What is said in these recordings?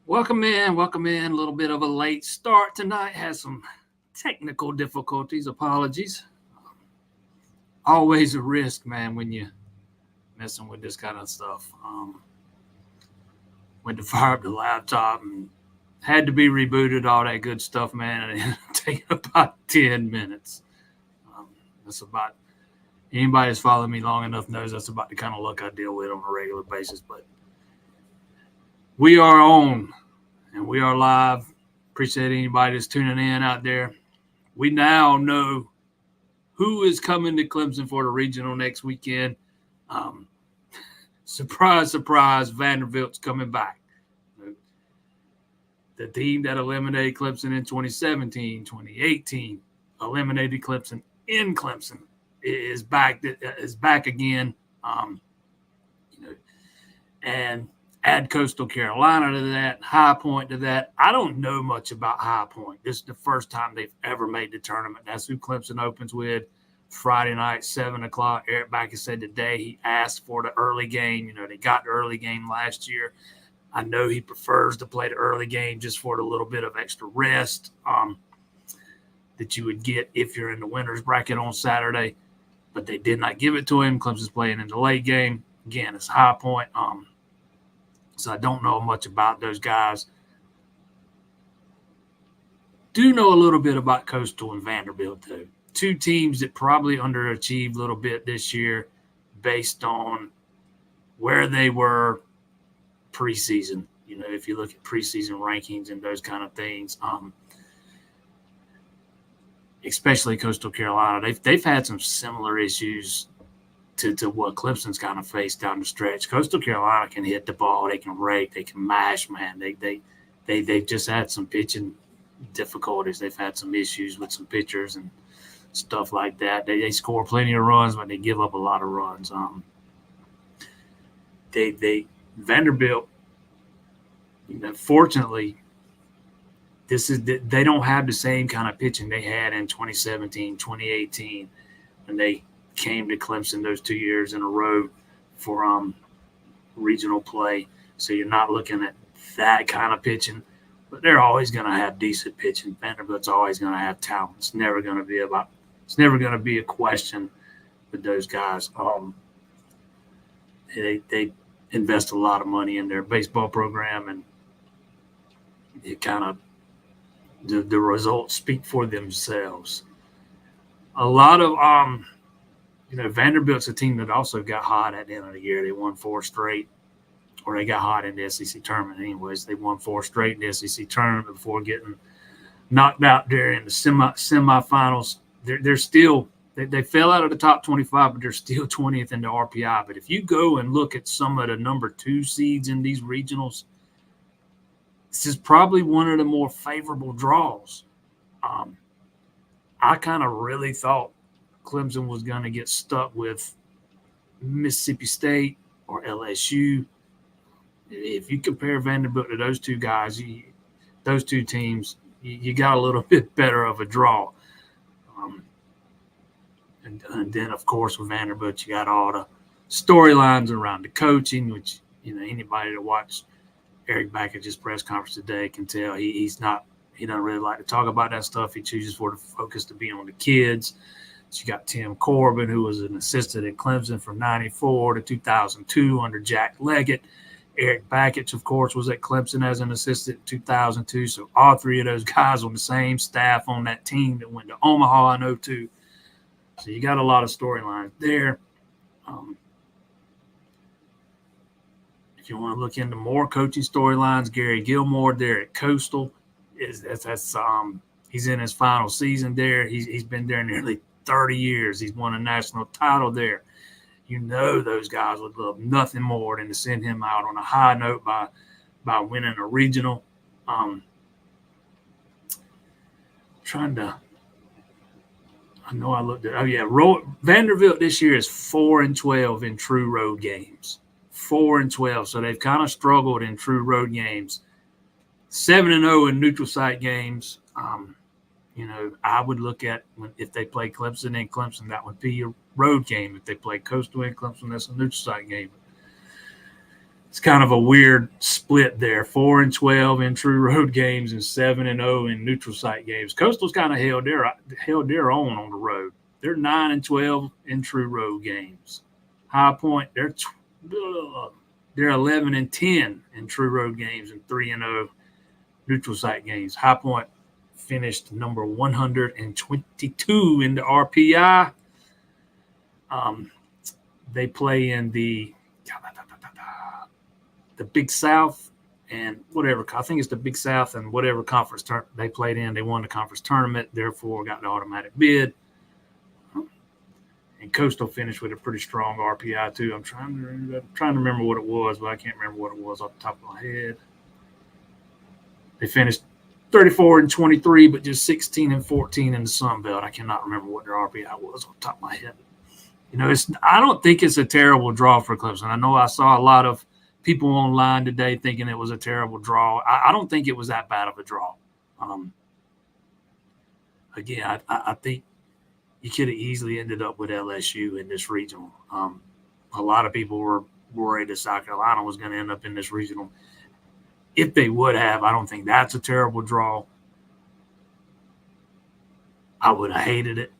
Welcome in. Welcome in. A little bit of a late start tonight. Has some technical difficulties. Apologies. Always a risk, man, when you messing with this kind of stuff. Went to fire up the laptop and had to be rebooted. All that good stuff, man. And it taken about 10 minutes. Um, that's about anybody that's followed me long enough knows that's about the kind of luck I deal with on a regular basis. But we are on and we are live. Appreciate anybody that's tuning in out there. We now know who is coming to Clemson for the regional next weekend. Um, surprise, surprise, Vanderbilt's coming back. The team that eliminated Clemson in 2017, 2018, eliminated Clemson in Clemson, is back again. And add Coastal Carolina to that, High Point to that. I don't know much about High Point. This is the first time they've ever made the tournament. That's who Clemson opens with Friday night, 7 o'clock. Eric Backus said today he asked for the early game. They got the early game last year. I know he prefers to play the early game just for the little bit of extra rest that you would get if you're in the winner's bracket on Saturday. But they did not give it to him. Clemson's playing in the late game. Again, it's High Point. So I don't know much about those guys. Do know a little bit about Coastal and Vanderbilt, though. Two teams that probably underachieved a little bit this year based on where they were preseason. If you look at preseason rankings and those kind of things, especially Coastal Carolina, they've had some similar issues to what Clemson's kind of faced down the stretch. Coastal Carolina can hit the ball, they can rake, they can mash, man. They've just had some pitching difficulties. They've had some issues with some pitchers and stuff like that. They score plenty of runs, but they give up a lot of runs. Vanderbilt, fortunately, they don't have the same kind of pitching they had in 2017, 2018, and they came to Clemson those 2 years in a row for regional play. So you're not looking at that kind of pitching, but they're always going to have decent pitching. Vanderbilt's always going to have talent. It's never going to be a question with those guys. They invest a lot of money in their baseball program, and it kind of the results speak for themselves. A lot of Vanderbilt's a team that also got hot at the end of the year. They won 4 straight, or they got hot in the SEC tournament anyways. They won 4 straight in the SEC tournament before getting knocked out there in the semifinals. They're still they fell out of the top 25, but they're still 20th in the RPI. But if you go and look at some of the number 2 seeds in these regionals, this is probably one of the more favorable draws. I kind of really thought Clemson was going to get stuck with Mississippi State or LSU. If you compare Vanderbilt to those two guys, those two teams, you got a little bit better of a draw. And then, of course, with Vanderbilt, you got all the storylines around the coaching, which, anybody that watched Eric Backus's press conference today can tell he doesn't really like to talk about that stuff. He chooses for the focus to be on the kids. So you got Tim Corbin, who was an assistant at Clemson from 94 to 2002 under Jack Leggett. Eric Backus, of course, was at Clemson as an assistant in 2002. So all 3 of those guys on the same staff on that team that went to Omaha in 2002. So you got a lot of storylines there. If you want to look into more coaching storylines, Gary Gilmore there at Coastal he's in his final season there. He's been there nearly 30 years. He's won a national title there. Those guys would love nothing more than to send him out on a high note by winning a regional. Vanderbilt this year is 4-12 in true road games. 4-12, so they've kind of struggled in true road games. 7-0 in neutral site games. I would look at if they play Clemson in Clemson, that would be a road game. If they play Coastal in Clemson, that's a neutral site game. it's kind of a weird split there. 4-12 in true road games and 7-0 in neutral site games. Coastal's kind of held their own on the road. They're 9-12 in true road games. High Point, they're 11-10 in true road games and 3-0 neutral site games. High Point finished number 122 in the RPI. They play in the Big South and whatever. I think it's the Big South and whatever conference they played in. They won the conference tournament, therefore got the automatic bid. And Coastal finished with a pretty strong RPI too. I'm trying to remember what it was, but I can't remember what it was off the top of my head. They finished 34-23, but just 16-14 in the Sun Belt. I cannot remember what their RPI was off the top of my head. I don't think it's a terrible draw for Clemson. I know I saw a lot of people online today thinking it was a terrible draw. I don't think it was that bad of a draw. Again, I think you could have easily ended up with LSU in this regional. A lot of people were worried that South Carolina was going to end up in this regional. If they would have, I don't think that's a terrible draw. I would have hated it,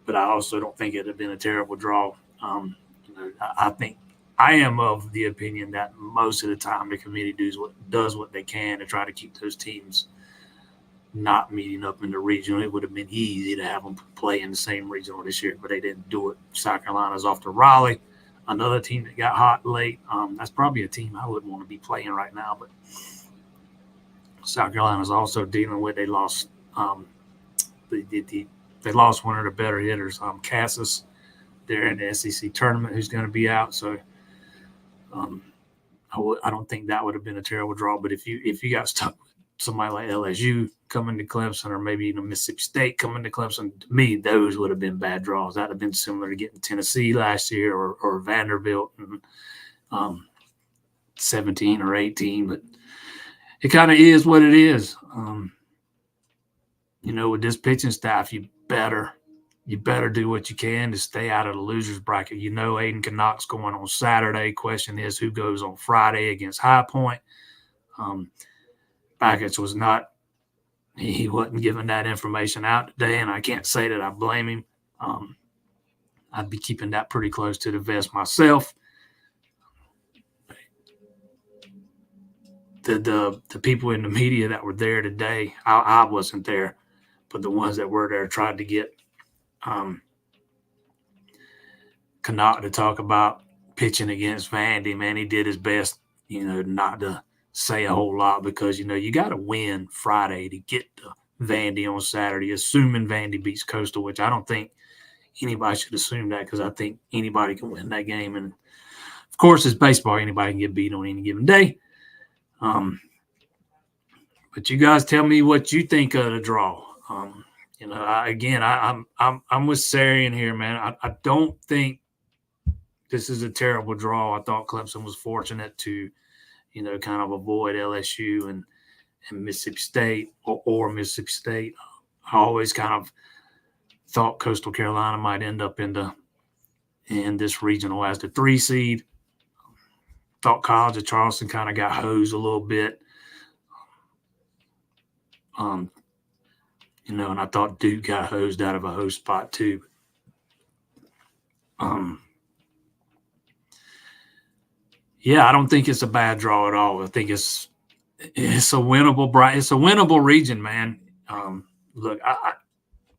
but I also don't think it would have been a terrible draw. I think I am of the opinion that most of the time the committee does what they can to try to keep those teams not meeting up in the regional. It would have been easy to have them play in the same regional this year, but they didn't do it. South Carolina's off to Raleigh, another team that got hot late. That's probably a team I wouldn't want to be playing right now, but South Carolina's also dealing with they lost they lost one of their better hitters, Cassis. They're in the SEC tournament who's going to be out, so I don't think that would have been a terrible draw. But if you got stuck with somebody like LSU coming to Clemson, or maybe even Mississippi State coming to Clemson, to me, those would have been bad draws. That would have been similar to getting Tennessee last year or Vanderbilt in 17 or 18. But it kind of is what it is. With this pitching staff, you better do what you can to stay out of the losers bracket. Aiden Knox going on Saturday. Question is who goes on Friday against High Point. Backus was not – he wasn't giving that information out today, and I can't say that I blame him. I'd be keeping that pretty close to the vest myself. The people in the media that were there today, I wasn't there, but the ones that were there tried to get Connaught to talk about pitching against Vandy. Man, he did his best, not to say a whole lot because, you got to win Friday to get to Vandy on Saturday, assuming Vandy beats Coastal, which I don't think anybody should assume that because I think anybody can win that game. And, of course, it's baseball. Anybody can get beat on any given day. But you guys tell me what you think of the draw. I'm with Sarian here, man. I don't think this is a terrible draw. I thought Clemson was fortunate to, kind of avoid LSU and Mississippi State or Mississippi State. I always kind of thought Coastal Carolina might end up in this regional as the 3 seed. Thought College of Charleston kind of got hosed a little bit. And I thought Duke got hosed out of a host spot too. Yeah, I don't think it's a bad draw at all. I think it's a winnable region, man. Look,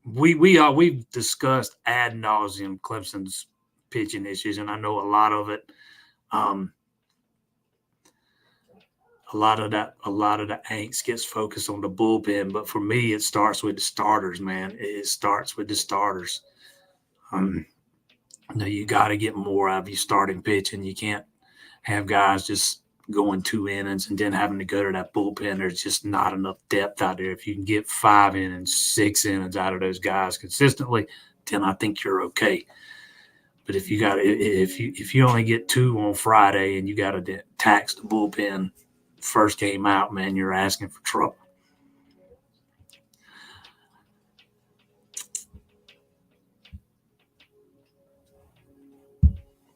we've discussed ad nauseum Clemson's pitching issues, and I know a lot of it. A lot of the angst gets focused on the bullpen, but for me, it starts with the starters, man. It starts with the starters. You got to get more out of your starting pitching. You can't have guys just going 2 innings and then having to go to that bullpen. There's just not enough depth out there. If you can get 5 innings, 6 innings out of those guys consistently, then I think you're okay. But if you only get 2 on Friday and you got to tax the bullpen first game out, man, you're asking for trouble.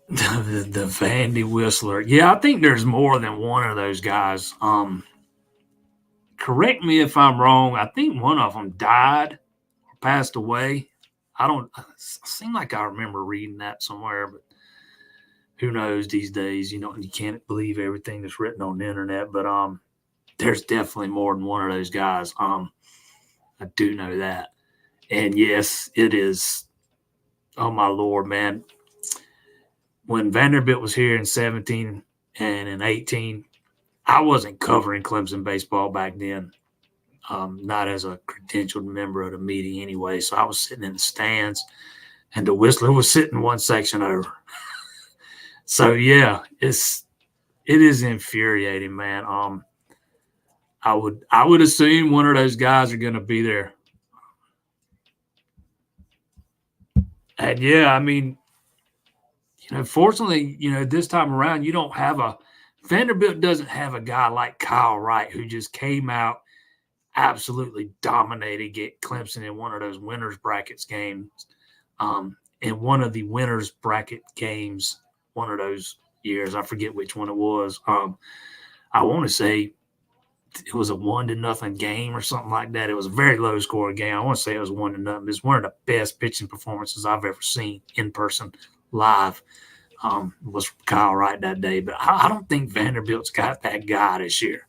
The Vandy Whistler. Yeah, I think there's more than one of those guys. Correct me if I'm wrong. I think one of them died or passed away. I don't seem like I remember reading that somewhere, but who knows these days? You can't believe everything that's written on the internet. But there's definitely more than one of those guys. I do know that. And yes, it is. Oh my Lord, man. When Vanderbilt was here in 17 and in 18, I wasn't covering Clemson baseball back then. Not as a credentialed member of the media anyway. So I was sitting in the stands and the Whistler was sitting one section over. So yeah, it is infuriating, man. I would assume one of those guys are gonna be there. And yeah, I mean, fortunately, this time around, you don't have Vanderbilt doesn't have a guy like Kyle Wright who just came out, absolutely dominated, get Clemson in one of those winners brackets games. In one of the winners bracket games, one of those years, I forget which one it was. I want to say it was a 1-0 game or something like that. It was a very low scoring game. I want to say it was 1-0. It's one of the best pitching performances I've ever seen in person live. Was Kyle Wright that day, but I don't think Vanderbilt's got that guy this year.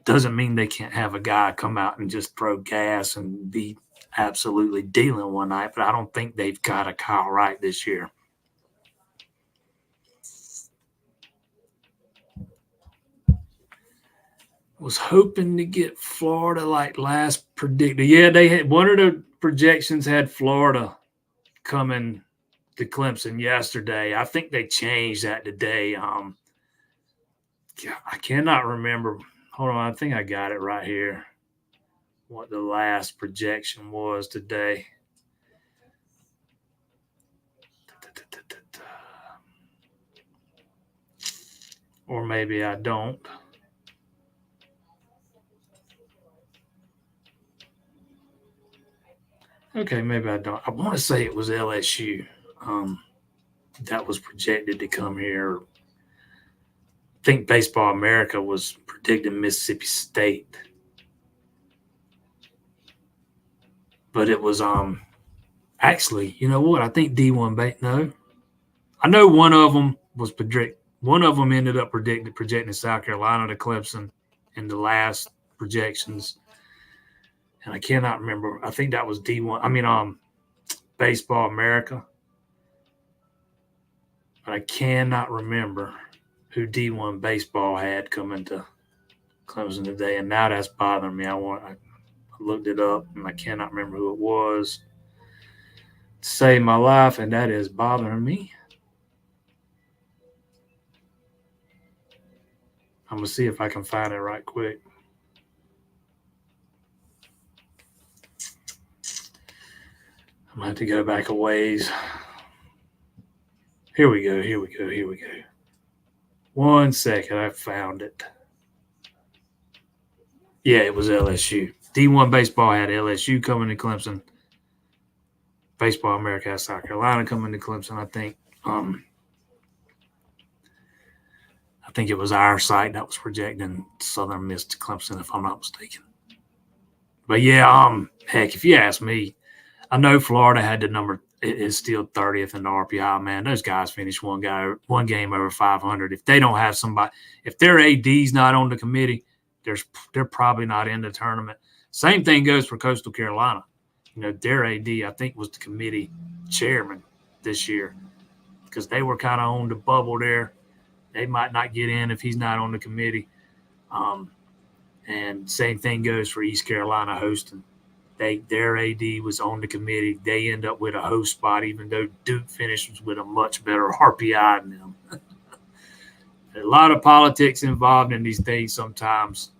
Doesn't mean they can't have a guy come out and just throw gas and be absolutely dealing one night, but I don't think they've got a Kyle Wright this year. Was hoping to get Florida like last predicted. Yeah, they had one of the projections had Florida coming to Clemson yesterday. I think they changed that today. I cannot remember. Hold on, I think I got it right here. What the last projection was today. Or maybe I don't. Okay, maybe I don't. I want to say it was LSU that was projected to come here. I think Baseball America was predicting Mississippi State. But it was actually, you know what? I think D1 no. I know one of them was one of them ended up projecting South Carolina to Clemson in the last projections. And I cannot remember. I think that was D1. I mean, Baseball America. But I cannot remember who D1 baseball had coming to Clemson today. And now that's bothering me. I looked it up and I cannot remember who it was. To save my life, and that is bothering me. I'm going to see if I can find it right quick. I'm going to have to go back a ways. Here we go. One second. I found it. Yeah, it was LSU. D1 baseball had LSU coming to Clemson. Baseball America has South Carolina coming to Clemson, I think. I think it was our site that was projecting Southern Miss to Clemson, if I'm not mistaken. But yeah, heck, if you ask me, I know Florida had the number is still 30th in the RPI. Man, those guys finished one game over 500. If they don't have somebody, if their AD's not on the committee, they're probably not in the tournament. Same thing goes for Coastal Carolina. Their AD, I think, was the committee chairman this year because they were kind of on the bubble there. They might not get in if he's not on the committee. And same thing goes for East Carolina hosting. Their AD was on the committee. They end up with a host spot, even though Duke finishes with a much better RPI than them. A lot of politics involved in these things sometimes.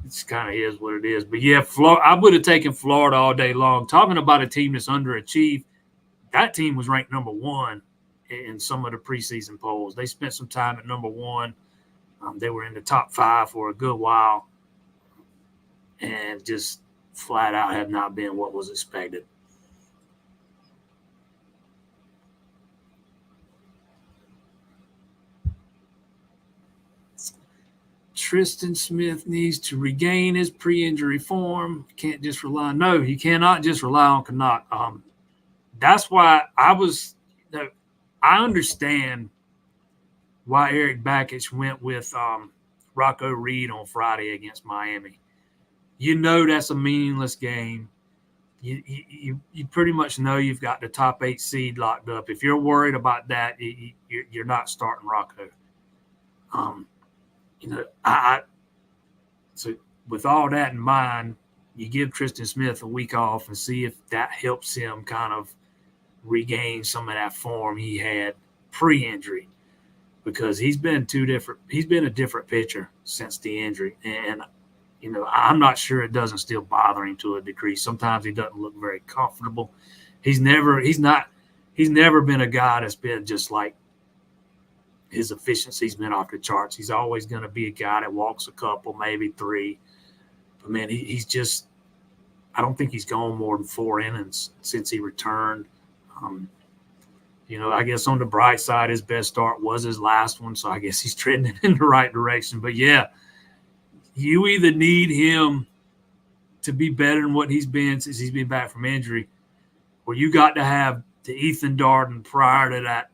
It's kind of is what it is. But yeah, I would have taken Florida all day long. Talking about a team that's underachieved, that team was ranked number 1 in some of the preseason polls. They spent some time at number 1. They were in the top 5 for a good while and just flat out have not been what was expected. Tristan Smith needs to regain his pre-injury form. Can't just rely. No, he cannot just rely on Canuck. That's why I understand why Eric Bakich went with Rocco Reed on Friday against Miami. You know that's a meaningless game. You pretty much know you've got the top 8 seed locked up. If you're worried about that, you're not starting Rocco. So with all that in mind, you give Tristan Smith a week off and see if that helps him kind of regain some of that form he had pre-injury, because he's been a different pitcher since the injury. And I'm not sure it doesn't still bother him to a degree. Sometimes he doesn't look very comfortable. He's never been a guy that's been just like, his efficiency's been off the charts. He's always going to be a guy that walks a couple, maybe 3. But man, he's just, I don't think he's gone more than 4 innings since he returned. I guess on the bright side, his best start was his last one, so I guess he's trending in the right direction. But yeah, you either need him to be better than what he's been since he's been back from injury, or you got to have the Ethan Darden prior to that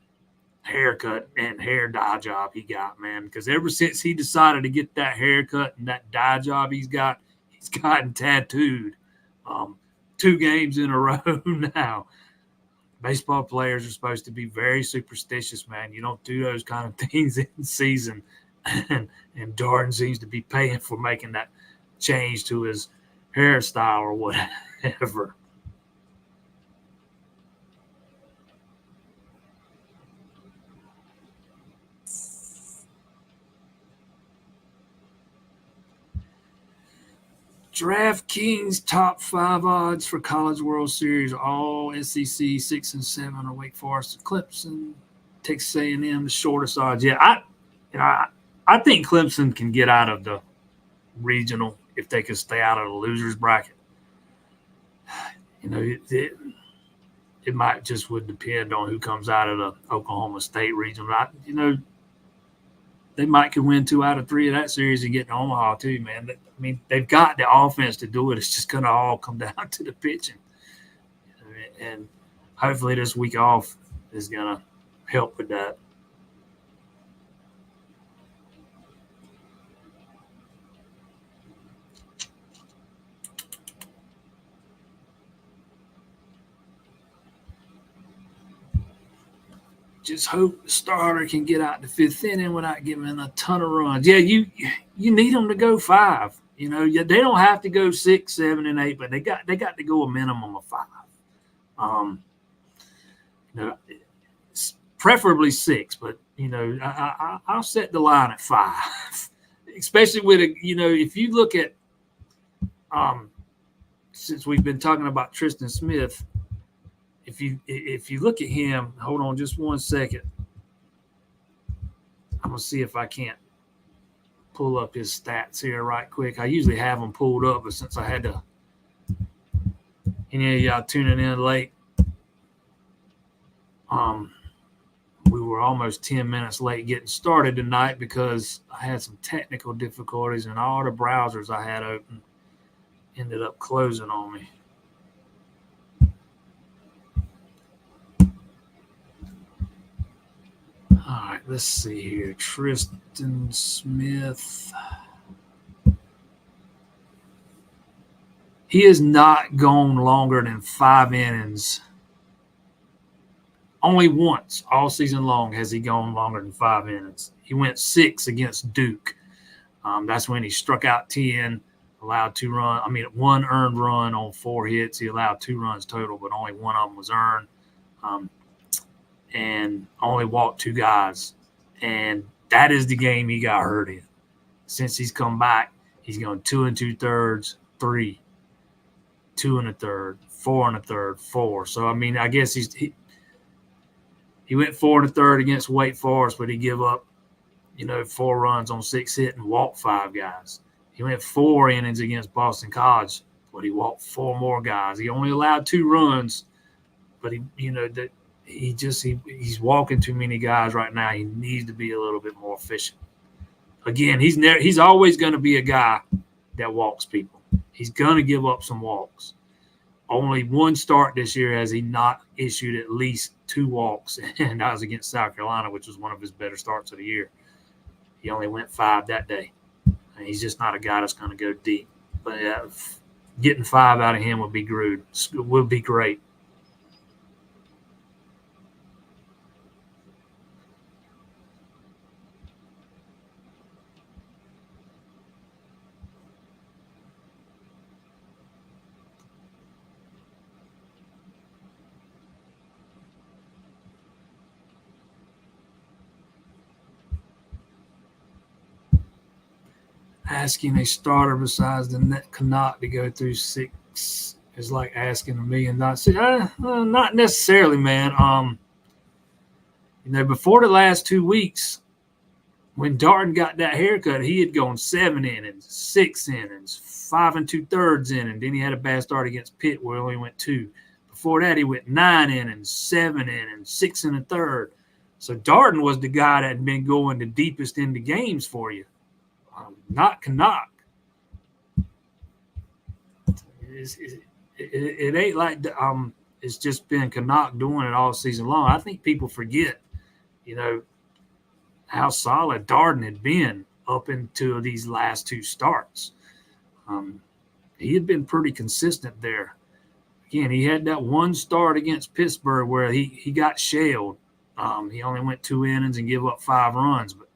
haircut and hair dye job he got, man. Because ever since he decided to get that haircut and that dye job he's gotten tattooed 2 games in a row now. Baseball players are supposed to be very superstitious, man. You don't do those kind of things in season. And Darden seems to be paying for making that change to his hairstyle or whatever. DraftKings top 5 odds for College World Series, all SEC 6 and 7 are Wake Forest and Clemson. Texas A&M the shortest odds. Yeah, I think Clemson can get out of the regional if they can stay out of the losers bracket. It might just would depend on who comes out of the Oklahoma State regional. They might could win 2 out of 3 of that series and get to Omaha too, man. I mean, they've got the offense to do it. It's just going to all come down to the pitching. And hopefully this week off is going to help with that. Just hope the starter can get out the 5th inning without giving a ton of runs. Yeah, you need them to go 5. They don't have to go 6, 7, and 8, but they got to go a minimum of 5. Preferably 6, but I'll set the line at 5, especially with if you look at since we've been talking about Tristan Smith. If you look at him, hold on just 1 second. I'm going to see if I can't pull up his stats here right quick. I usually have them pulled up, but since I had to, any of y'all tuning in late, we were almost 10 minutes late getting started tonight because I had some technical difficulties and all the browsers I had open ended up closing on me. All right, let's see here. Tristan Smith. He has not gone longer than 5 innings. Only once all season long has he gone longer than 5 innings. He went 6 against Duke. That's when he struck out 10, allowed 2 runs. 1 earned run on 4 hits. He allowed 2 runs total, but only one of them was earned. And only walked 2 guys. And that is the game he got hurt in. Since he's come back, he's gone 2 2/3, 3, 2 1/3, 4 1/3, 4. So, I guess he went 4 1/3 against Wake Forest, but he give up, 4 runs on 6 hit and walked 5 guys. He went 4 innings against Boston College, but he walked 4 more guys. He only allowed 2 runs, but he's walking too many guys right now. He needs to be a little bit more efficient. again, he's always going to be a guy that walks people. He's going to give up some walks. Only one start this year has he not issued at least 2 walks, and that was against South Carolina, which was one of his better starts of the year. He only went 5 that day. And he's just not a guy that's going to go deep. But getting 5 out of him would be great. Asking a starter besides the net Canuck to go through 6 is like asking $1 million. Not necessarily, man. Before the last 2 weeks, when Darden got that haircut, he had gone 7 innings, 6 innings, 5 2/3 innings. Then he had a bad start against Pitt where he only went 2. Before that, he went 9 innings, 7 innings, 6 1/3. So Darden was the guy that had been going the deepest into games for you. Not Canuck. It ain't like it's just been Canuck doing it all season long. I think people forget, how solid Darden had been up into these last 2 starts. He had been pretty consistent there. Again, he had that one start against Pittsburgh where he got shelled. He only went 2 innings and gave up 5 runs, but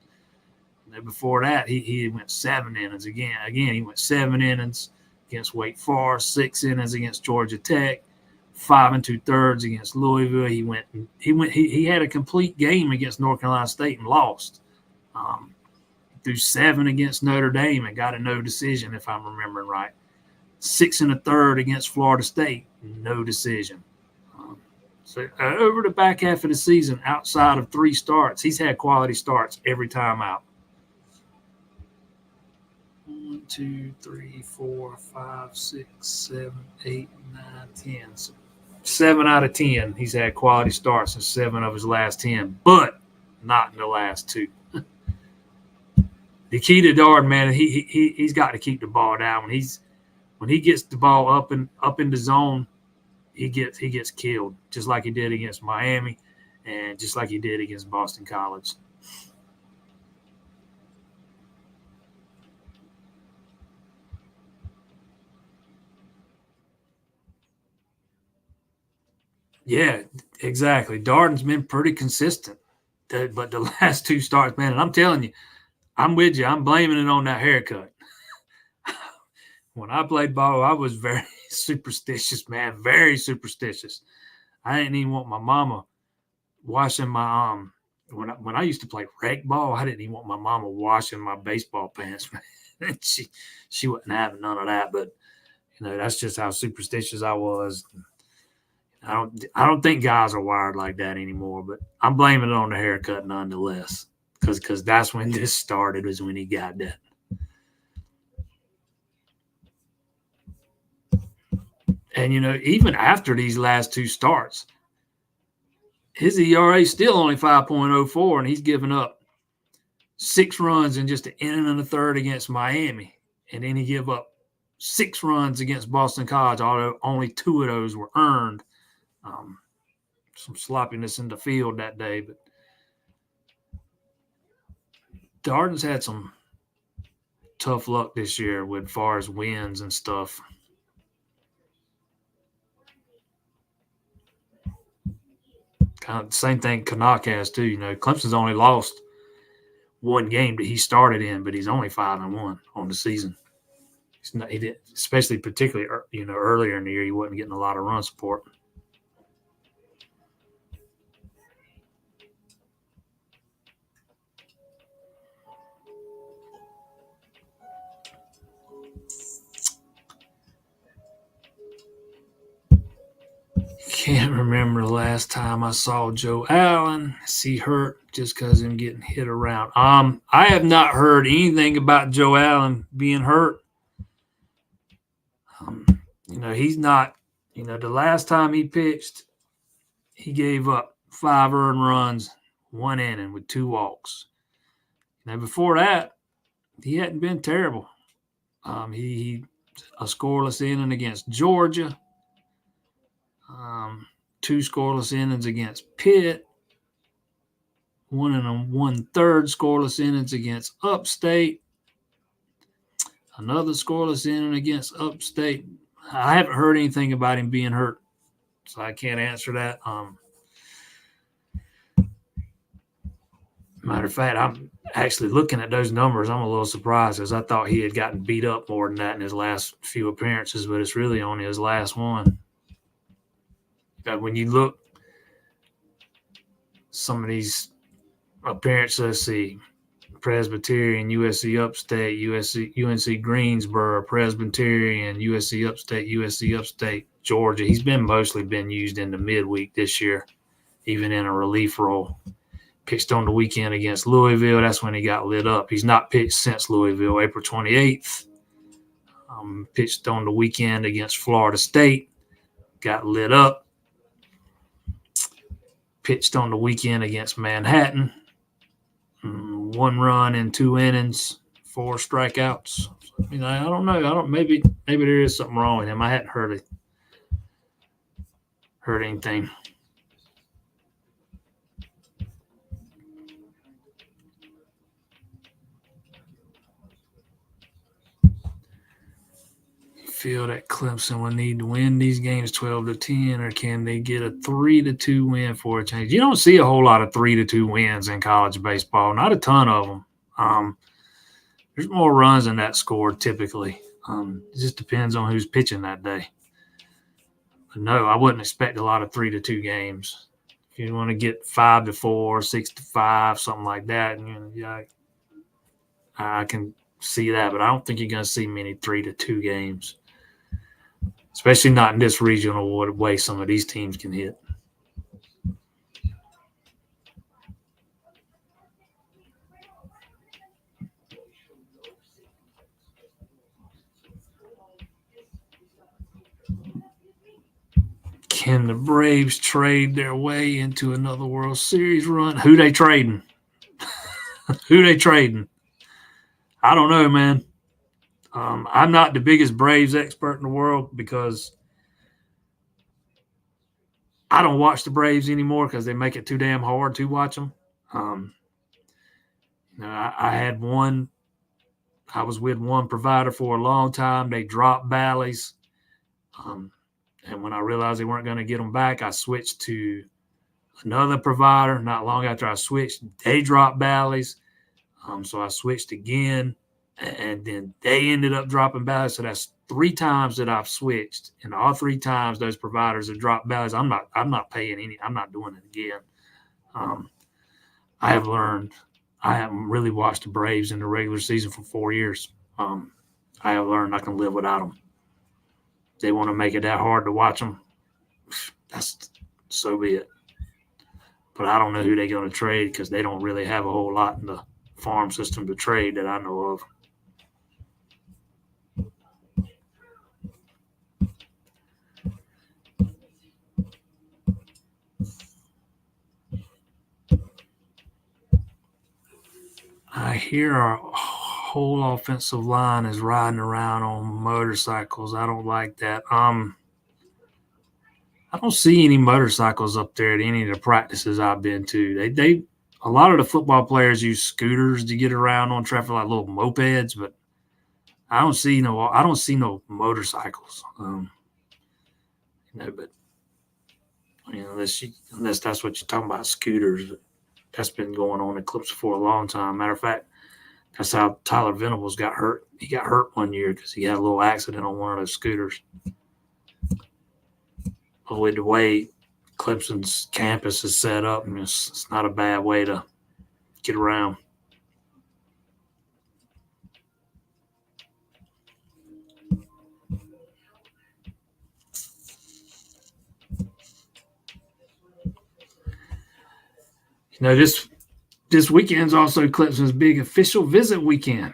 before that, he went 7 innings again. Again, he went 7 innings against Wake Forest, 6 innings against Georgia Tech, 5 2/3 against Louisville. He had a complete game against North Carolina State and lost. Threw 7 against Notre Dame and got a no decision, if I'm remembering right. 6 1/3 against Florida State, no decision. So over the back half of the season, outside of 3 starts, he's had quality starts every time out. 1, 2, 3, 4, 5, 6, 7, 8, 9, 10. So 7 out of 10, he's had quality starts in 7 of his last 10, but not in the last 2. The key to Darden, man, he's got to keep the ball down. When he gets the ball up in the zone, he gets killed, just like he did against Miami, and just like he did against Boston College. Yeah, exactly. Darden's been pretty consistent, but the last 2 starts, man, and I'm telling you, I'm with you. I'm blaming it on that haircut. When I played ball, I was very superstitious, man, very superstitious. I didn't even want my mama washing my when I used to play rec ball, I didn't even want my mama washing my baseball pants, man. she wasn't having none of that, but that's just how superstitious I was. I don't think guys are wired like that anymore, but I'm blaming it on the haircut nonetheless, because that's when this started, was when he got that. And even after these last 2 starts, his ERA is still only 5.04, and he's given up 6 runs in just an inning and a third against Miami, and then he gave up 6 runs against Boston College, although only 2 of those were earned. Some sloppiness in the field that day, but Darden's had some tough luck this year with far as wins and stuff. Kind of the same thing Canuck has too. Clemson's only lost 1 game that he started in, but he's only 5-1 on the season. He did, especially particularly earlier in the year, he wasn't getting a lot of run support. Can't remember the last time I saw Joe Allen. Is he hurt just because of him getting hit around? I have not heard anything about Joe Allen being hurt. He's not. The last time he pitched, he gave up 5 earned runs, 1 inning with 2 walks. Now before that, he hadn't been terrible. He a scoreless inning against Georgia, 2 scoreless innings against Pitt, 1 1/3 scoreless innings against Upstate, another scoreless inning against Upstate. I haven't heard anything about him being hurt, so I can't answer that. Matter of fact, I'm actually looking at those numbers. I'm a little surprised because I thought he had gotten beat up more than that in his last few appearances, but it's really only his last one. But when you look some of these appearances, let's see, Presbyterian, USC Upstate, UNC Greensboro, Presbyterian, USC Upstate, Georgia. He's mostly been used in the midweek this year, even in a relief role. Pitched on the weekend against Louisville. That's when he got lit up. He's not pitched since Louisville, April 28th. Pitched on the weekend against Florida State. Got lit up. Pitched on the weekend against Manhattan. 1 run in 2 innings, 4 strikeouts. I don't know. Maybe there is something wrong with him. I hadn't heard anything. Feel that Clemson will need to win these games 12-10, or can they get a 3-2 win for a change? You don't see a whole lot of 3-2 wins in college baseball. Not a ton of them. There's more runs than that scored typically. It just depends on who's pitching that day. But no, I wouldn't expect a lot of 3-2 games. If you want to get 5-4, 6-5, something like that, I can see that. But I don't think you're going to see many 3-2 games. Especially not in this regional way some of these teams can hit. Can the Braves trade their way into another World Series run? Who they trading? Who they trading? I don't know, man. I'm not the biggest Braves expert in the world because I don't watch the Braves anymore because they make it too damn hard to watch them. I had one. I was with one provider for a long time. They dropped Bally's. And when I realized they weren't going to get them back, I switched to another provider. Not long after I switched, they dropped Bally's. So I switched again. And then they ended up dropping Bally's. So that's 3 times that I've switched, and all 3 times those providers have dropped Bally's. I'm not paying any. I'm not doing it again. I have learned. I haven't really watched the Braves in the regular season for 4 years. I have learned I can live without them. If they want to make it that hard to watch them, that's so be it. But I don't know who they're going to trade because they don't really have a whole lot in the farm system to trade that I know of. I hear our whole offensive line is riding around on motorcycles. I don't like that. I don't see any motorcycles up there at any of the practices I've been to. They a lot of the football players use scooters to get around on traffic, like little mopeds, but I don't see no motorcycles. But unless that's what you're talking about, scooters. That's been going on in Clemson for a long time. Matter of fact, that's how Tyler Venables got hurt. He got hurt one year because he had a little accident on one of those scooters. But with the way Clemson's campus is set up, and it's not a bad way to get around. This weekend's also Clemson's big official visit weekend.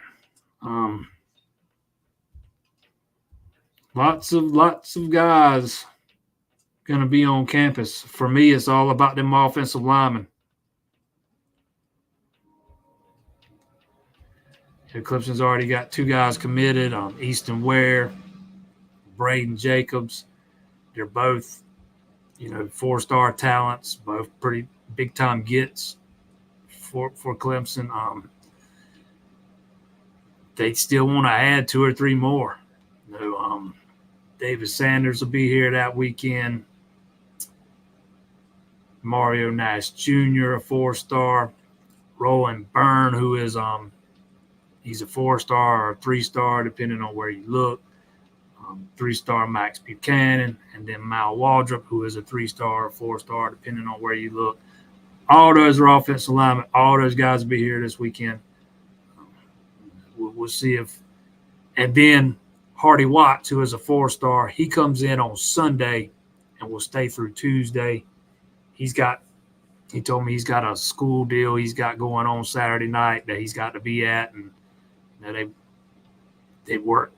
Lots of guys going to be on campus. For me, it's all about them offensive linemen. Clemson's already got 2 guys committed. Easton Ware, Braden Jacobs. They're both, 4-star talents, both pretty big-time gets for Clemson. They still want to add 2 or 3 more. David Sanders will be here that weekend. Mario Nash Jr., a 4-star. Roland Byrne, who is he's a 4-star or a 3-star, depending on where you look. 3-star Max Buchanan, and then Mal Waldrop, who is a 3-star or 4-star, depending on where you look. All those are offensive linemen. All those guys will be here this weekend. We'll see if – and then Hardy Watts, who is a 4-star, he comes in on Sunday and will stay through Tuesday. He told me he's got a school deal he's got going on Saturday night that he's got to be at, and they worked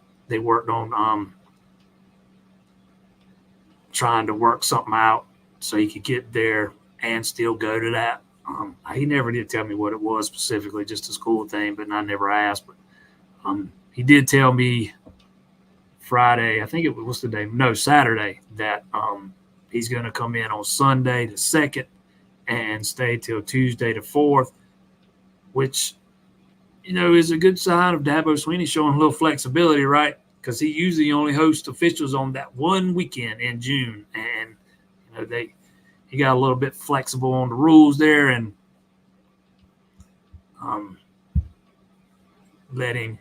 on trying to work something out so he could get there and still go to that. He never did tell me what it was specifically, just a school thing, but I never asked. But he did tell me Friday, I think it was the day, no, Saturday, that he's going to come in on Sunday the 2nd and stay till Tuesday the 4th, which, is a good sign of Dabo Swinney showing a little flexibility, right? Because he usually only hosts officials on that one weekend in June. And, he got a little bit flexible on the rules there and let him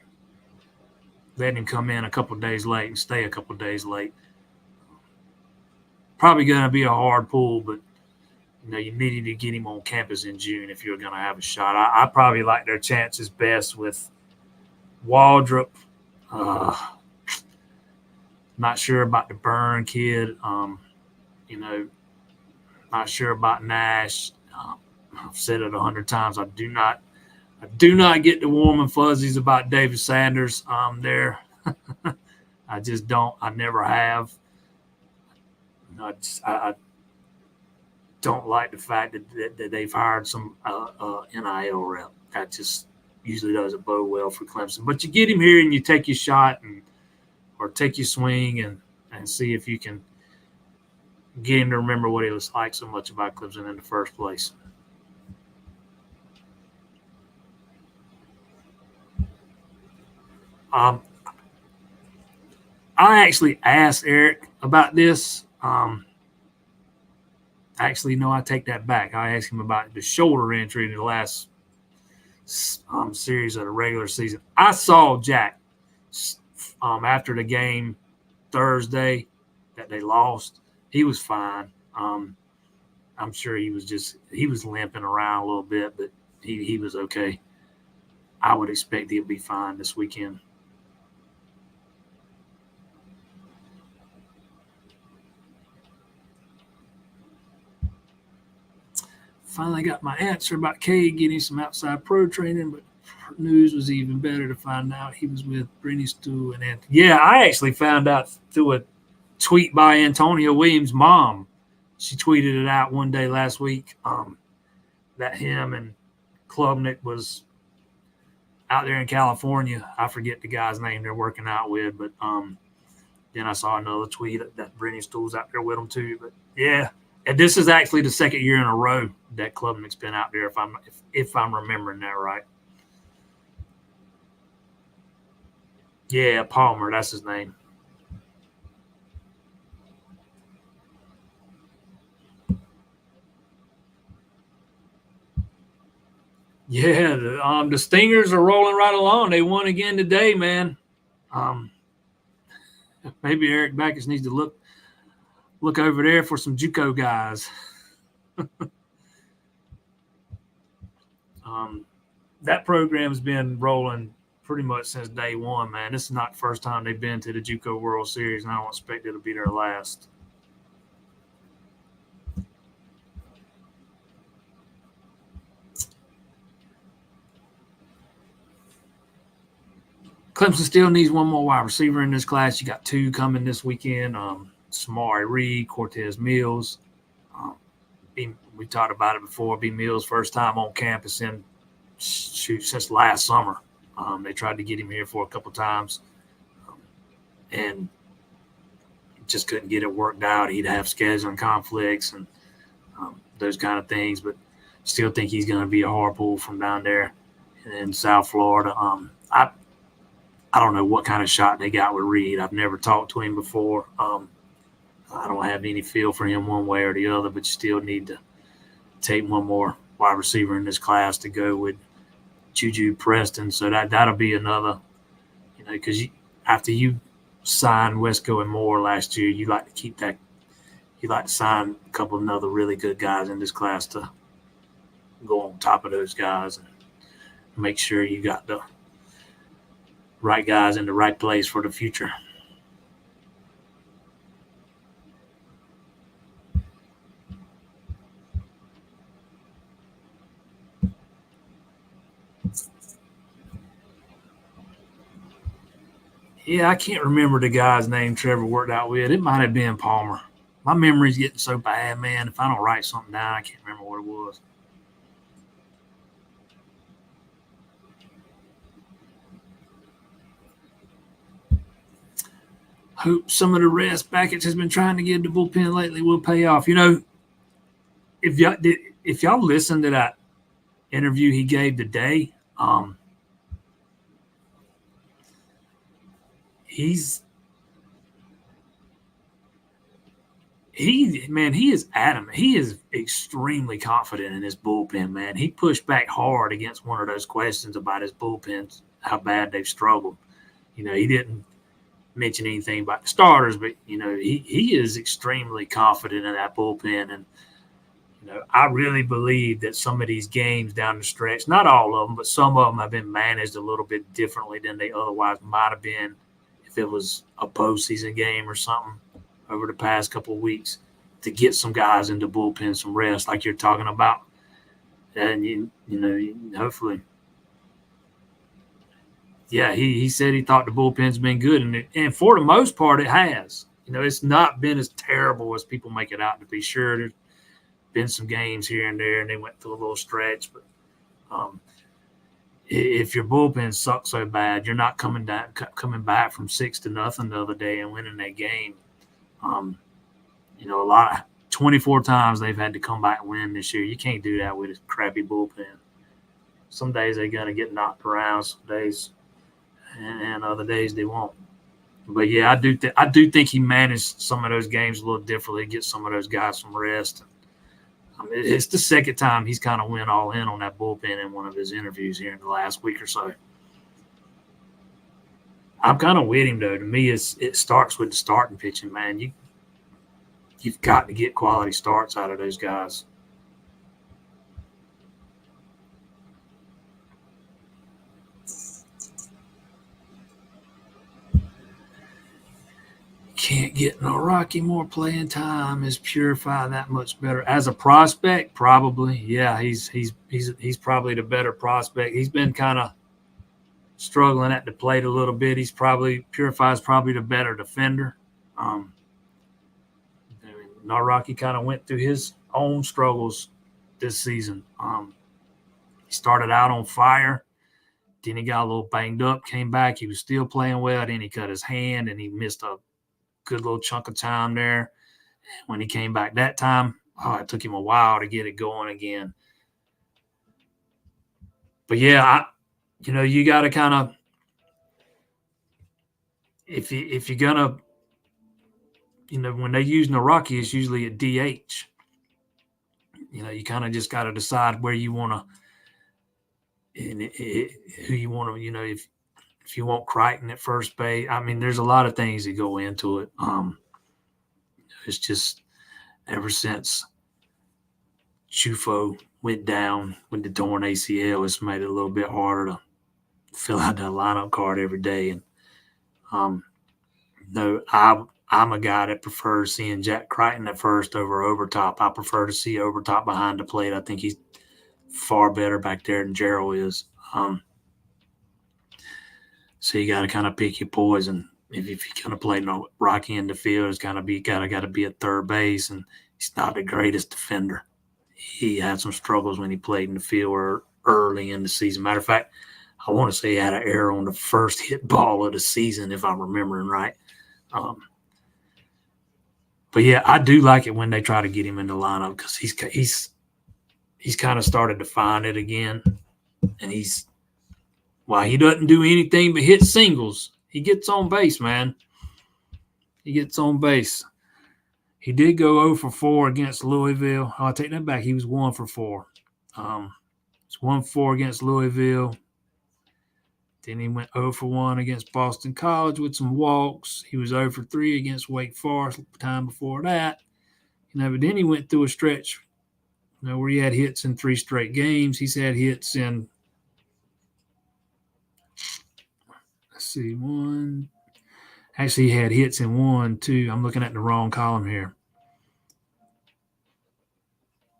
come in a couple of days late and stay a couple of days late. Probably going to be a hard pull, but you needed to get him on campus in June if you're going to have a shot. I probably like their chances best with Waldrop. Not sure about the Byrne kid. Not sure about Nash. I've said it 100 times. I do not get the warm and fuzzies about David Sanders there. I just don't. I never have. I don't like the fact that they've hired some NIL rep. That just usually doesn't bode well for Clemson. But you get him here and you take your shot or take your swing and see if you can get him to remember what he was like so much about Clemson in the first place. I actually asked Eric about this. Actually, no, I take that back. I asked him about the shoulder injury in the last series of the regular season. I saw Jack after the game Thursday that they lost. He was fine. I'm sure he was limping around a little bit, but he was okay. I would expect he'll be fine this weekend. Finally got my answer about Cade getting some outside pro training, but news was even better to find out he was with Brittany Stu and Anthony. Yeah, I actually found out through a tweet by Antonio Williams' mom. She tweeted it out one day last week that him and Klubnik was out there in California. I forget the guy's name they're working out with, but then I saw another tweet that Brittany Stu's out there with him too. But yeah. And this is actually the second year in a row that Klubnik's been out there, if I'm remembering that right. Yeah, Palmer, that's his name. Yeah, the Stingers are rolling right along. They won again today, man. Maybe Eric Backus needs to look over there for some JUCO guys. That program's been rolling pretty much since day one, man. This is not the first time they've been to the JUCO World Series, and I don't expect it'll be their last. Clemson still needs one more wide receiver in this class. You got 2 coming this weekend. Samari Reed, Cortez Mills. We talked about it before. B. Mills' first time on campus since last summer. They tried to get him here for a couple times, and just couldn't get it worked out. He'd have scheduling conflicts and those kind of things, but still think he's going to be a hard pull from down there in South Florida. I don't know what kind of shot they got with Reed. I've never talked to him before. I don't have any feel for him one way or the other, but you still need to take one more wide receiver in this class to go with Juju Preston. So that'll be another, because after you signed Wesco and Moore last year, you like to keep that. You like to sign a couple of other really good guys in this class to go on top of those guys and make sure you got the right guys in the right place for the future. Yeah, I can't remember the guy's name Trevor worked out with. It might have been Palmer. My memory's getting so bad, man. If I don't write something down, I can't remember what it was. Hope some of the rest Backett has been trying to give the bullpen lately will pay off. If y'all listened to that interview he gave today, he is adamant. He is extremely confident in his bullpen, man. He pushed back hard against one of those questions about his bullpens, how bad they've struggled. He didn't mention anything about the starters, but he is extremely confident in that bullpen. And I really believe that some of these games down the stretch, not all of them, but some of them have been managed a little bit differently than they otherwise might have been if it was a postseason game or something over the past couple of weeks, to get some guys into bullpen some rest like you're talking about. And hopefully. Yeah, he said he thought the bullpen's been good, and for the most part it has. It's not been as terrible as people make it out to be. Sure, there's been some games here and there and they went through a little stretch, but if your bullpen sucks so bad, you're not coming back from 6-0 the other day and winning that game. A lot of 24 times they've had to come back and win this year. You can't do that with a crappy bullpen. Some days they're gonna get knocked around, some days, and other days they won't. But yeah, I do think he managed some of those games a little differently, get some of those guys some rest. It's the second time he's kind of went all in on that bullpen in one of his interviews here in the last week or so. I'm kind of with him, though. To me, it starts with the starting pitching, man. You've got to get quality starts out of those guys. Can't get no Rocky more playing time. Is Purify that much better as a prospect? Probably, yeah. He's probably the better prospect. He's been kind of struggling at the plate a little bit. Purify's probably the better defender. Rocky kind of went through his own struggles this season. He started out on fire. Then he got a little banged up, came back. He was still playing well. Then he cut his hand and he missed a good little chunk of time there. When he came back that time, it took him a while to get it going again. But yeah, you got to kind of, if you're gonna, when they use Naraki, it's usually a DH. You kind of just got to decide where you want to, and who you want to, if you want Crichton at first base. I mean, there's a lot of things that go into it. It's just ever since Chufo went down with the torn ACL, it's made it a little bit harder to fill out that lineup card every day. And I'm a guy that prefers seeing Jack Crichton at first over Overtop. I prefer to see Overtop behind the plate. I think he's far better back there than Gerald is. So you got to kind of pick your poison. If you're going to play Rocky in the field, it's got to be at third base, and he's not the greatest defender. He had some struggles when he played in the field early in the season. Matter of fact, I want to say he had an error on the first hit ball of the season, if I'm remembering right. But yeah, I do like it when they try to get him in the lineup because he's kind of started to find it again, and while he doesn't do anything but hit singles, he gets on base, man. He gets on base. He did go 0 for 4 against Louisville. I'll take that back. He was 1 for 4. It's 1-4 against Louisville. Then he went 0 for 1 against Boston College with some walks. He was 0 for 3 against Wake Forest the time before that. But then he went through a stretch where he had hits in 3 straight games. He's had hits in, he had hits in 1, 2. I'm looking at the wrong column here.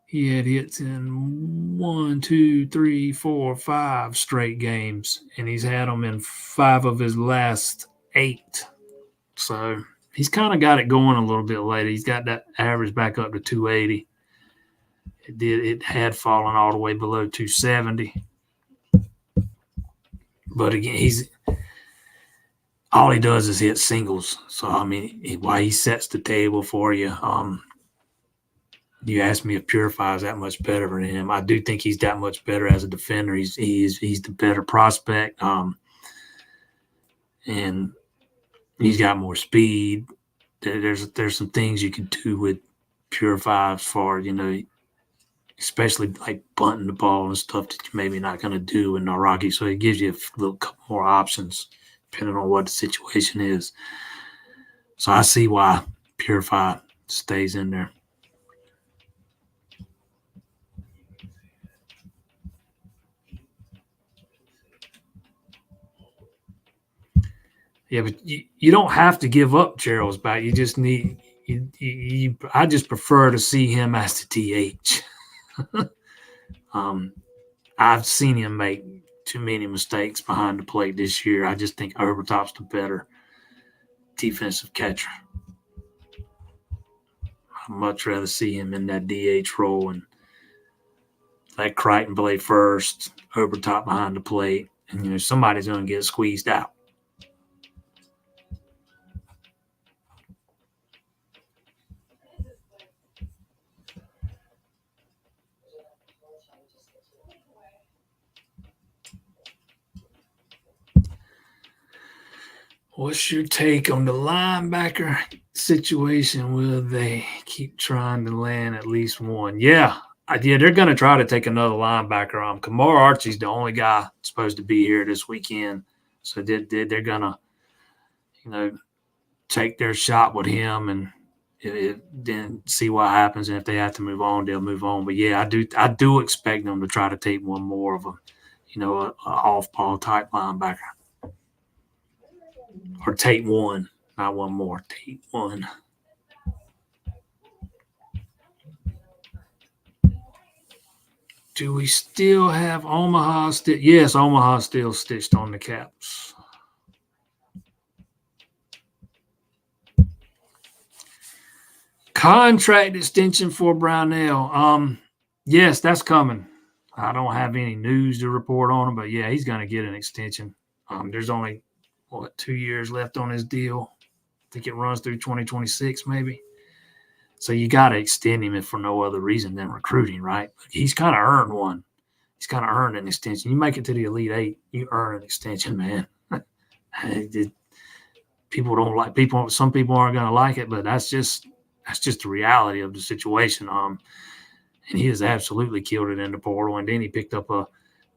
He had hits in 1, 2, 3, 4, 5 straight games, and he's had them in 5 of his last 8. So he's kind of got it going a little bit later. He's got that average back up to 280. It had fallen all the way below 270. But again, all he does is hit singles. So I mean, why he sets the table for you. You asked me if Purify is that much better than him. I do think he's that much better as a defender. He's the better prospect. And he's got more speed. There's some things you can do with Purify as far, especially like bunting the ball and stuff that you're maybe not going to do in Rocky. So it gives you a little couple more options depending on what the situation is. So I see why Purify stays in there. Yeah, but you don't have to give up Gerald's back. You just need I just prefer to see him as the DH. I've seen him make too many mistakes behind the plate this year. I just think Overtop's the better defensive catcher. I'd much rather see him in that DH role and let Crichton play first, Overtop behind the plate, and somebody's going to get squeezed out. What's your take on the linebacker situation? Will they keep trying to land at least one? Yeah, they're going to try to take another linebacker. Kamar Archie's the only guy supposed to be here this weekend. So they're going to, take their shot with him and then see what happens. And if they have to move on, they'll move on. But, yeah, I do expect them to try to take one more of them, an off-ball type linebacker. Or take one, not one more. Take one. Do we still have Omaha? Yes, Omaha still stitched on the caps. Contract extension for Brownell. Yes, that's coming. I don't have any news to report on him, but yeah, he's going to get an extension. There's only 2 years left on his deal. I think it runs through 2026 maybe. So you got to extend him if for no other reason than recruiting, right? But he's kind of earned one. He's kind of earned an extension. You make it to the Elite Eight, you earn an extension, man. People don't like people. Some people aren't going to like it, but that's just the reality of the situation. And he has absolutely killed it in the portal. And then he picked up a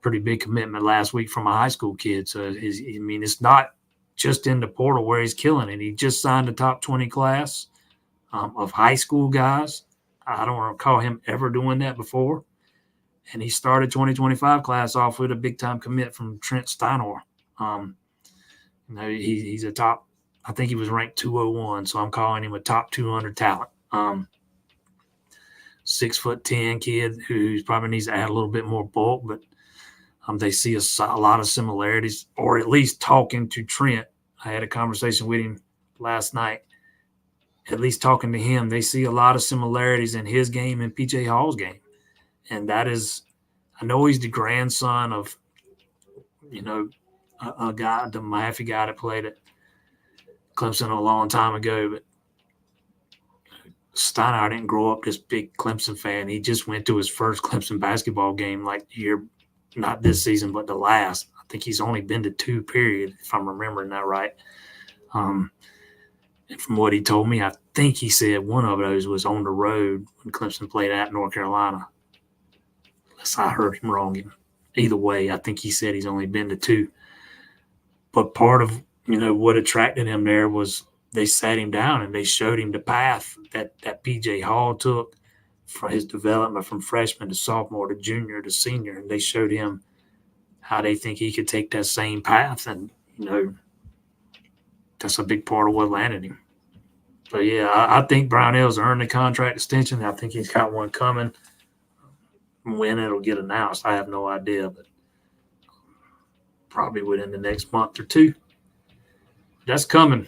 pretty big commitment last week from a high school kid. So it's not just in the portal where he's killing it. He just signed the top 20 class of high school guys. I don't recall him ever doing that before. And he started 2025 class off with a big-time commit from Trent Steinor. He's a top – I think he was ranked 201, so I'm calling him a top 200 talent. 6'10" kid who probably needs to add a little bit more bulk, but they see a lot of similarities, or at least talking to Trent. I had a conversation with him last night. At least talking to him, they see a lot of similarities in his game and PJ Hall's game. And that is, I know he's the grandson of, a guy, the Mahaffey guy that played at Clemson a long time ago, but Steinauer didn't grow up this big Clemson fan. He just went to his first Clemson basketball game not this season, but the last. I think he's only been to 2, period, if I'm remembering that right. And from what he told me, I think he said one of those was on the road when Clemson played at North Carolina. Unless I heard him wrong. Either way, I think he said he's only been to 2. But part of, what attracted him there was they sat him down and they showed him the path that P.J. Hall took for his development from freshman to sophomore to junior to senior. And they showed him how they think he could take that same path. And, that's a big part of what landed him. But, yeah, I think Brownell's earned a contract extension. I think he's got one coming. When it'll get announced, I have no idea, but probably within the next month or 2. That's coming.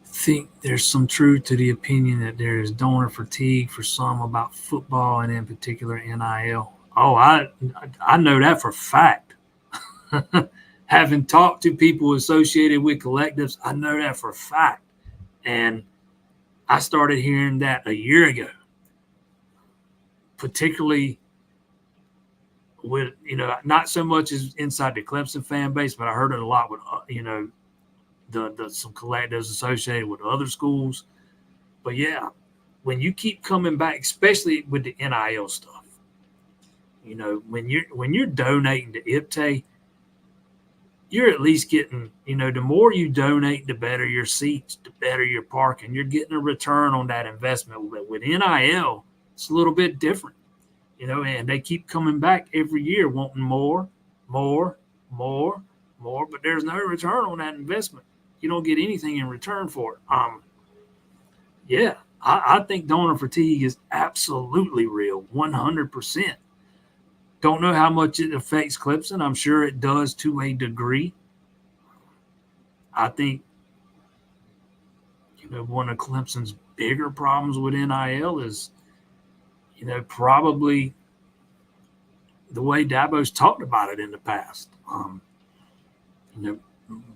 I think there's some truth to the opinion that there is donor fatigue for some about football and in particular NIL. Oh, I know that for a fact. Having talked to people associated with collectives, I know that for a fact. And I started hearing that a year ago, particularly with, not so much as inside the Clemson fan base, but I heard it a lot with, some collectives associated with other schools. But, yeah, when you keep coming back, especially with the NIL stuff, when you're donating to IPTAY, you're at least getting, the more you donate, the better your seats, the better your parking. You're getting a return on that investment. With NIL, it's a little bit different, and they keep coming back every year wanting more, but there's no return on that investment. You don't get anything in return for it. I think donor fatigue is absolutely real, 100%. Don't know how much it affects Clemson. I'm sure it does to a degree. I think, one of Clemson's bigger problems with NIL is, probably the way Dabo's talked about it in the past.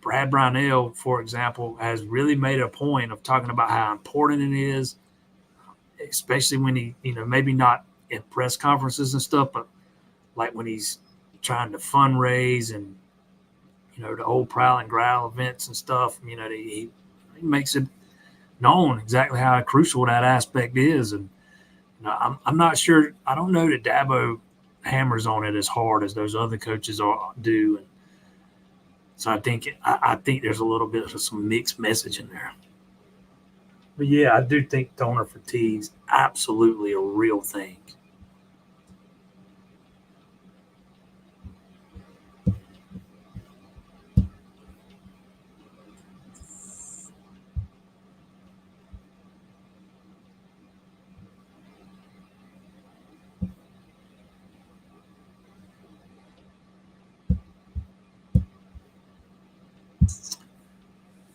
Brad Brownell, for example, has really made a point of talking about how important it is, especially when he, maybe not in press conferences and stuff, but like when he's trying to fundraise and, the old Prowl and Growl events and stuff, he makes it known exactly how crucial that aspect is. And I'm not sure. I don't know that Dabo hammers on it as hard as those other coaches do. And so I think there's a little bit of some mixed message in there. But, yeah, I do think donor fatigue is absolutely a real thing.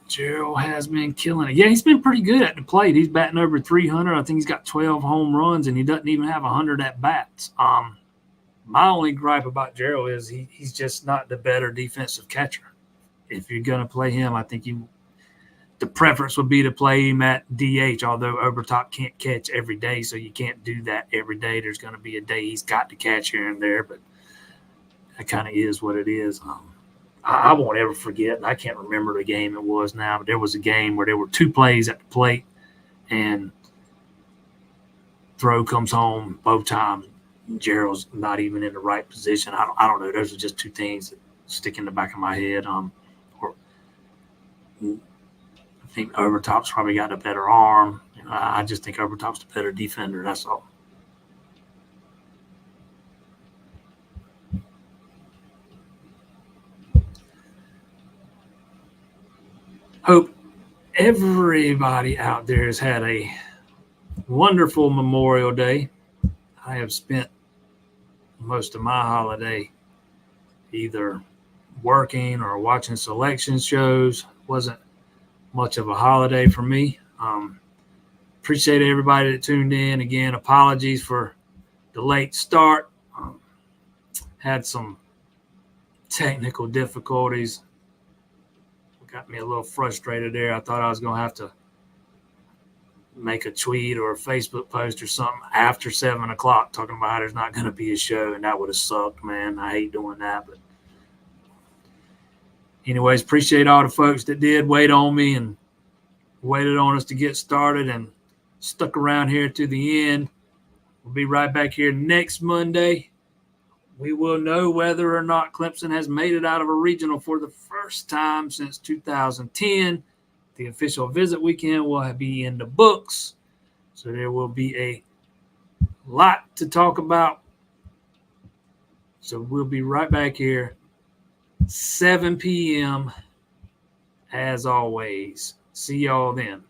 Gerald has been killing it. Yeah, he's been pretty good at the plate. He's batting over 300. I think he's got 12 home runs, and he doesn't even have 100 at-bats. My only gripe about Gerald is he's just not the better defensive catcher. If you're going to play him, I think the preference would be to play him at DH, although Overtop can't catch every day, so you can't do that every day. There's going to be a day he's got to catch here and there, but that kind of is what it is. I won't ever forget, and I can't remember the game it was now, but there was a game where there were 2 plays at the plate, and throw comes home both times. Gerald's not even in the right position. I don't know. Those are just 2 things that stick in the back of my head. I think Overtop's probably got a better arm. I just think Overtop's the better defender. That's all. Hope everybody out there has had a wonderful Memorial Day. I have spent most of my holiday either working or watching selection shows. Wasn't much of a holiday for me. Appreciate everybody that tuned in. Again, apologies for the late start. Had some technical difficulties. Got me a little frustrated there. I thought I was going to have to make a tweet or a Facebook post or something after 7 o'clock talking about how there's not going to be a show, and that would have sucked, man. I hate doing that. But anyways, appreciate all the folks that did wait on me and waited on us to get started and stuck around here to the end. We'll be right back here next Monday. We will know whether or not Clemson has made it out of a regional for the first time since 2010. The official visit weekend will be in the books, so there will be a lot to talk about. So we'll be right back here, 7 p.m. as always. See y'all then.